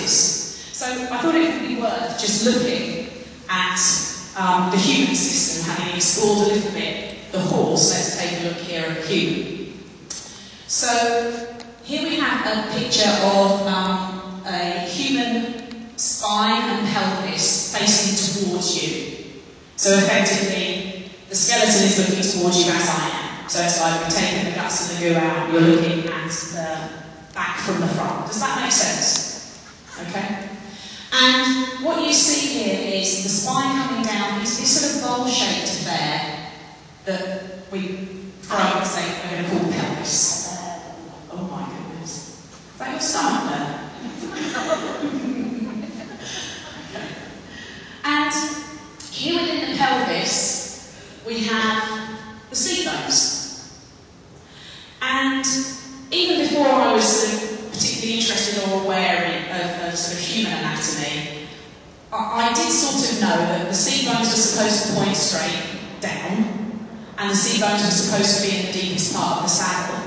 axis. So I thought it would be worth just looking at the human system, having explored a little bit the horse. Let's take a look here at the human. So here we have a picture of a human spine and pelvis facing towards you. So effectively, the skeleton is looking towards you as I am. So it's like we've taken the guts and the goo out, you're looking at the back from the front. Does that make sense? Okay? And what you see here is the spine coming down, it's this sort of bowl-shaped affair that we, for argument's sake, are going to call pelvis. Oh my goodness. Is that your stomach there? And here within the pelvis, we have the seat bones. And even before I was sort of particularly interested or aware of sort of human anatomy, I did sort of know that the seat bones were supposed to point straight down, and the seat bones were supposed to be in the deepest part of the saddle.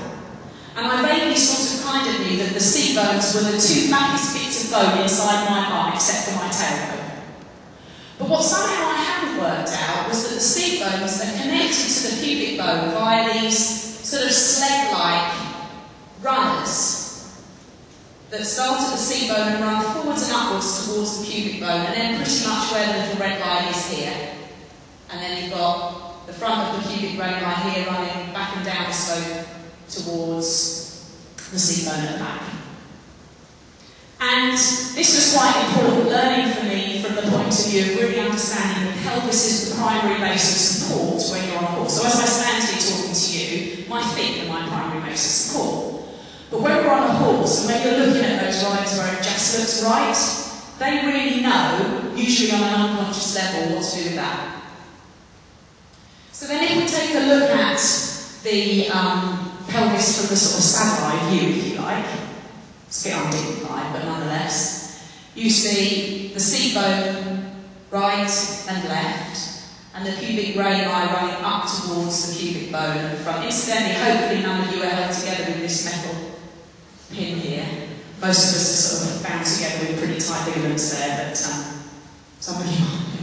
And I vaguely sort of kind of knew that the seat bones were the two blackest bits of bone inside my arm, except for my tailbone. But what somehow I hadn't worked out was that the seat bones are connected to the pubic bone via these sort of sled-like runners that start at the seat bone and run forwards and upwards towards the pubic bone, and then pretty much where the little red line is here. And then you've got the front of the pubic bone line here running back and down the slope towards the seat bone at the back. And this was quite important learning for me from the point of view of really understanding that pelvis is the primary base of support when you're on a horse. So as I stand here talking to you, my feet are my primary base of support. But when we're on a horse, and when you're looking at those riders where it just looks right, they really know, usually on an unconscious level, what to do with that. So then if we take a look at the pelvis from the sort of samurai view, if you like, it's a bit undignified, but nonetheless, you see the seat bone right and left, and the pubic rami running up towards the pubic bone at the front. Incidentally, hopefully none of you are held together with this metal pin here. Most of us are sort of bound together with pretty tight ligaments there, but somebody might,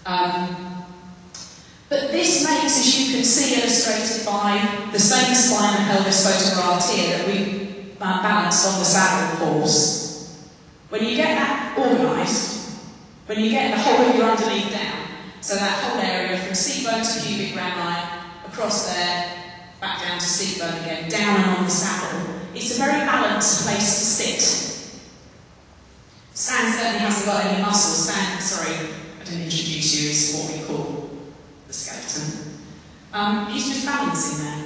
I don't know. But this makes, as you can see illustrated by the same spine and pelvis photographed here that we balanced on the saddle horse. When you get that organised, when you get the whole of your underneath down, so that whole area from seat bone to pubic rami, across there, back down to seat bone again, down and on the saddle, it's a very balanced place to sit. Stan certainly hasn't got any muscles. Stan, sorry, I didn't introduce you, is what we call the skeleton. He's just balancing there.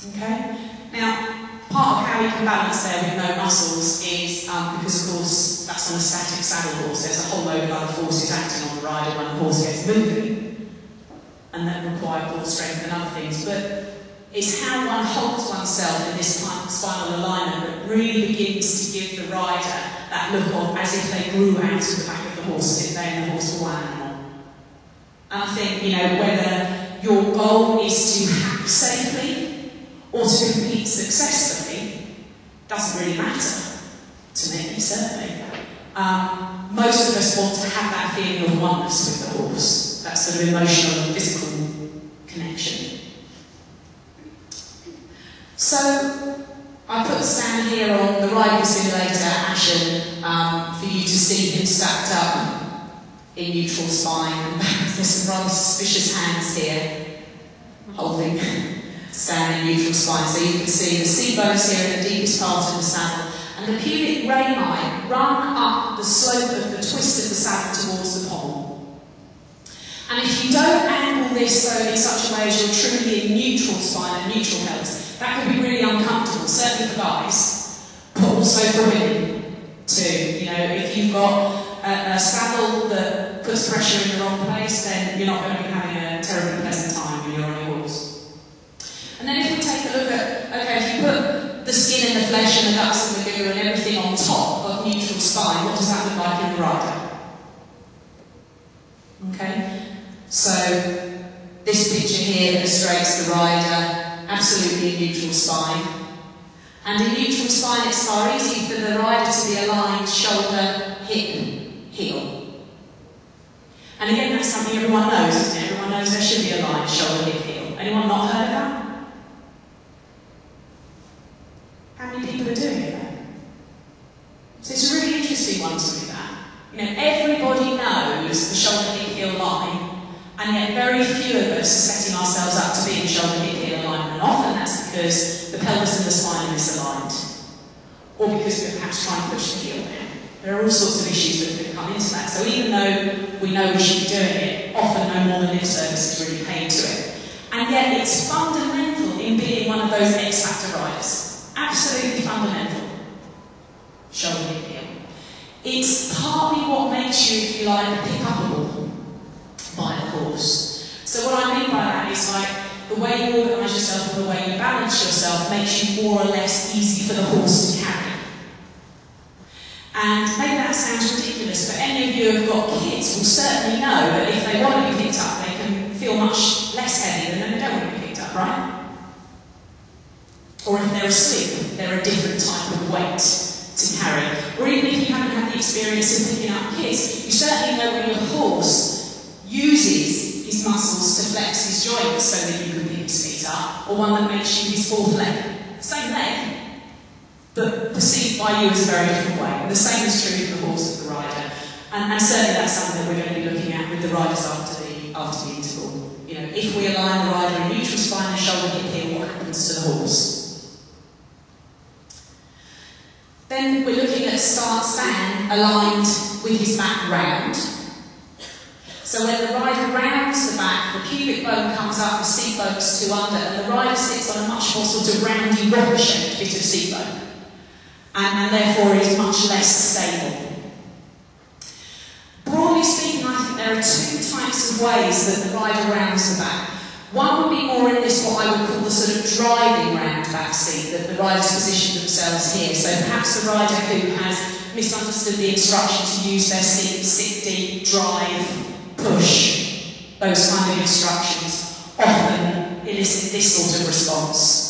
Okay? Now, part of how you can balance there with no muscles is because, of course, that's on a static saddle horse. There's a whole load of other forces acting on the rider when the horse gets moving, and that require core strength and other things. But it's how one holds oneself in this kind of spinal alignment that really begins to give the rider that look of as if they grew out of the back of the horse, as if they and the horse were one animal. And I think, whether your goal is to hack safely or to compete successfully doesn't really matter to me, certainly. Most of us want to have that feeling of oneness with the horse, that sort of emotional and physical connection. So, I put Stan here on the riding simulator, Ashen, for you to see him stacked up in neutral spine. There's some rather suspicious hands here, holding Stan in neutral spine. So you can see the seat bones here in the deepest part of the saddle, and the pubic rami run up the slope of the twist of the saddle towards the pommel. And if you don't angle this so in such a way as you're truly in neutral spine and neutral health, that can be really uncomfortable, certainly for guys, but also for women too. If you've got a saddle that puts pressure in the wrong place, then you're not going to be having a terribly pleasant time when you're on your horse. And then if we take a look at, okay, if you put the skin and the flesh and the guts and the goo and everything on top of neutral spine, what does that look like in the rider? Okay, so this picture here illustrates the rider absolutely in neutral spine. And in neutral spine it's far easier for the rider to be aligned shoulder, hip, heel. And again, that's something everyone knows, isn't it? Everyone knows there should be aligned shoulder, hip, heel. Anyone not heard of that? How many people are doing it then? So it's a really interesting one to me, that. You know, everybody knows the shoulder, hip, heel line, and yet very few of us are setting ourselves up to be in shoulder, hip, heel alignment. And often that's because the pelvis and the spine are misaligned, or because we're perhaps trying to push the heel down. There are all sorts of issues that can come into that. So even though we know we should be doing it, often no more than lip service is really paid to it. And yet it's fundamental in being one of those X-Factor riders. Absolutely fundamental. Shoulder, hip, heel. It's partly what makes you, if you like, pick-upable by a horse. So what I mean by that is like the way you organise yourself and the way you balance yourself makes you more or less easy for the horse to carry. And maybe that sounds ridiculous, but any of you who have got kids will certainly know that if they want to be picked up, they can feel much less heavy than when they don't want to be picked up, right? Or if they're asleep, they're a different type of weight to carry. Or even if you haven't had the experience of picking up kids, you certainly know when your horse uses his muscles to flex his joints so that you can pick his feet up, or one that makes you his fourth leg. Same leg, but perceived by you as a very different way. And the same is true for the horse and the rider. And certainly that's something that we're going to be looking at with the riders after the interval. You know, if we align the rider in neutral spine and shoulder, hip, heel, what happens to the horse? Then we're looking at stand aligned with his back round. So when the rider rounds the back, the pubic bone comes up, the seat bone's to under, and the rider sits on a much more sort of roundy, rubber-shaped bit of seat bone. And therefore it is much less stable. Broadly speaking, I think there are two types of ways that the rider rounds the back. One would be more in this, what I would call the sort of driving round back seat, that the riders position themselves here. So perhaps the rider who has misunderstood the instruction to use their seat, sit deep, drive, push, those kind of instructions, often elicit this sort of response.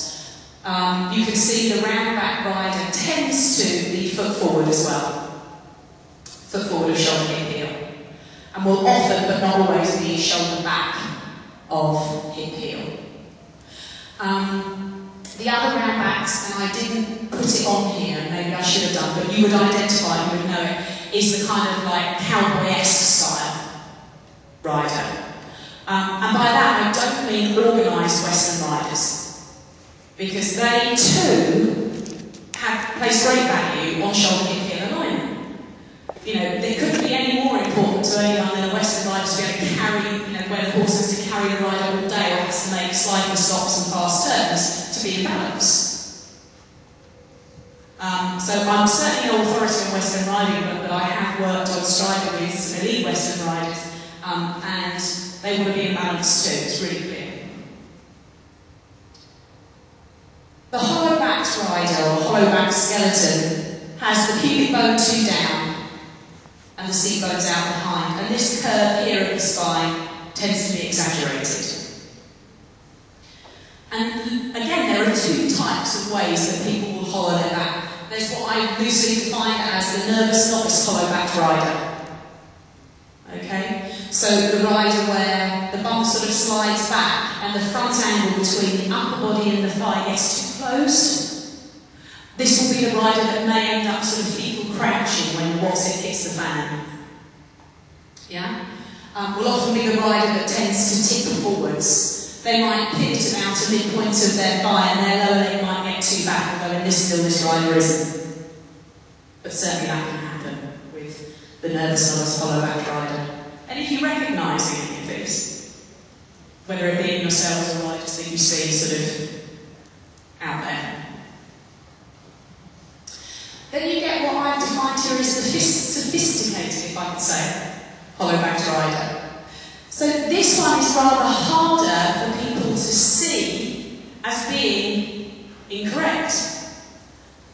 You can see the round back rider tends to be foot forward as well. Foot forward of shoulder, hip, heel. And will often, but not always, be shoulder back of hip, heel. The other round backs, and I didn't put it on here, maybe I should have done, but you would identify, you would know it, is the kind of like cowboy-esque style rider. And by that I don't mean organised Western riders, because they too place great value on shoulder, hip, heel alignment. You know, it couldn't be any more important to anyone than a Western rider to be able to carry, you know, where the horse has to carry the rider all day or has to make sliding stops and fast turns to be in balance. So I'm certainly no authority on Western riding, but I have worked on striding with some elite Western riders, and they want to be in balance too, it's really clear. The hollow-backed rider, or hollow-backed skeleton, has the pubic bone two down and the seat bones out behind, and this curve here at the spine tends to be exaggerated. And again, there are two types of ways that people will hollow their back. There's what I loosely define as the nervous novice hollow-backed rider. Okay? So the rider where the bum sort of slides back and the front angle between the upper body and the thigh gets too closed. This will be the rider that may end up sort of fetal crouching when what's it hits the fan. Yeah? Will often be the rider that tends to tip forwards. They might pivot about a midpoint of their thigh and their lower leg might get too back, although in this still this rider isn't. But certainly that can happen with the nervous novice hollow-backed rider. And if you recognise any of these, whether it be in yourselves or riders that you see sort of out there, then you get what I've defined here as the sophisticated, if I can say, hollow-backed rider. So this one is rather harder for people to see as being incorrect,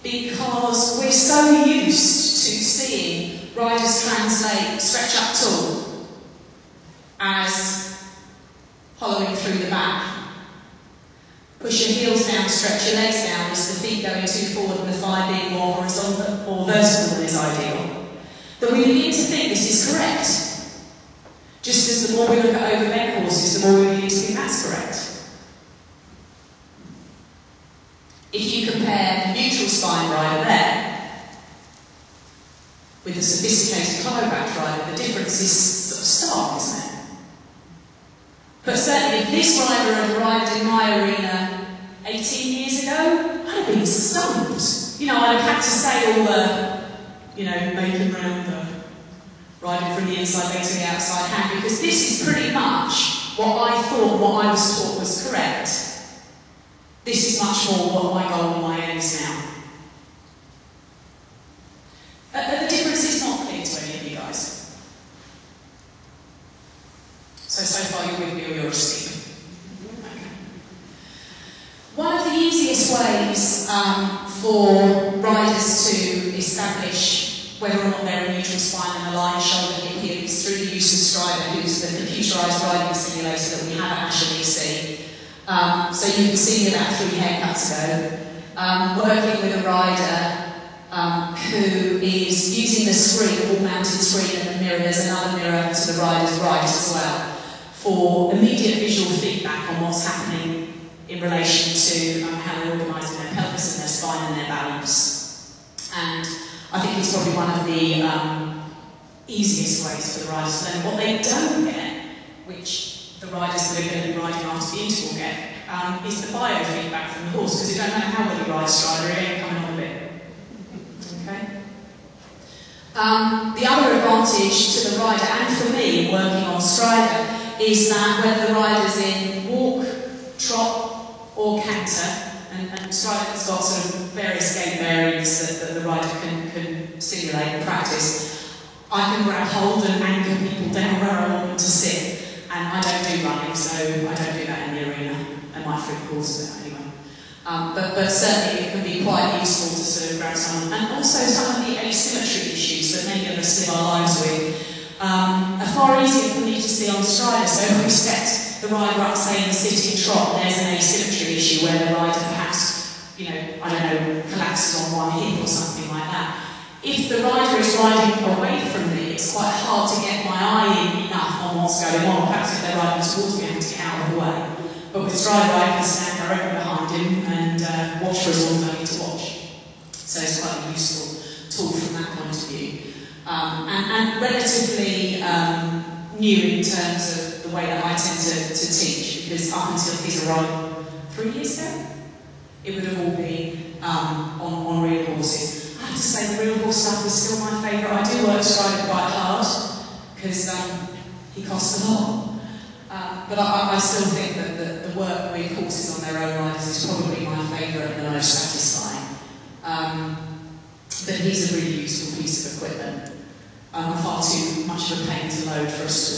because we're so used to seeing riders translate stretch up tall as hollowing through the back. Push your heels down, stretch your legs down as the feet going too forward and the thigh being more horizontal or more vertical than is ideal, that we begin to think this is correct. Just as the more we look at overbent horses, the more we begin to think that's correct. If you compare the neutral spine rider there with the sophisticated climbback rider, the difference is sort of stark, isn't it? But certainly if this rider had arrived in my arena 18 years ago, I'd have been stumped. You know, I'd have had to say all the, you know, making round the riding from the inside leg to the outside hand, because this is pretty much what I thought, what I was taught was correct. This is much more what my goal and my aim is now. The difference is not clear to any of you guys. So far you're with me or you're asleep. Okay. One of the easiest ways for riders to establish whether or not they're a neutral spine and aligned shoulder hip is through the use of Strider, who's the computerised riding simulator that we have at Ashley. So you can see here about 3 haircuts ago, working with a rider who is using the screen, the wall-mounted screen and the mirror. There's another mirror to the rider's right as well, for immediate visual feedback on what's happening in relation to how they're organising their pelvis and their spine and their balance. And I think it's probably one of the easiest ways for the riders to learn. What they don't get, which the riders that are going to be riding after the interval get, is the biofeedback from the horse, because it don't matter how well you ride Strider, it ain't coming on a bit. Okay? The other advantage to the rider, and for me working on Strider, is that whether the rider's in walk, trot or canter, and Strider's got sort of various gait variants that the rider can simulate and practice, I can grab hold and anchor people down where I want them to sit. And I don't do running, so I don't do that in the arena. I might freak calls of it anyway. But certainly it can be quite useful to sort of grab someone. And also some of the asymmetry issues that many of us live our lives with are far easier for me to see on Strider. So if we set the rider up, say, in the sitting trot, there's an asymmetry issue where the rider perhaps, you know, I don't know, collapses on one hip or something like that. If the rider is riding away from me, it's quite hard to get my eye in enough on what's going on. Perhaps if they're riding towards me, I have to get out of the way. But with Strider, I can stand directly behind him and watch for as long as I need to watch. So it's quite a useful tool from that point of view. And relatively new in terms of the way that I tend to teach, because up until his arrival 3 years ago, it would have all been on real horses. I have to say the real horse stuff is still my favourite. I do work Strider quite hard because he costs a lot. But I still think that the work with horses on their own riders is probably my favourite and the most satisfying. But he's a really useful piece of equipment. Far too much of a pain to load for us to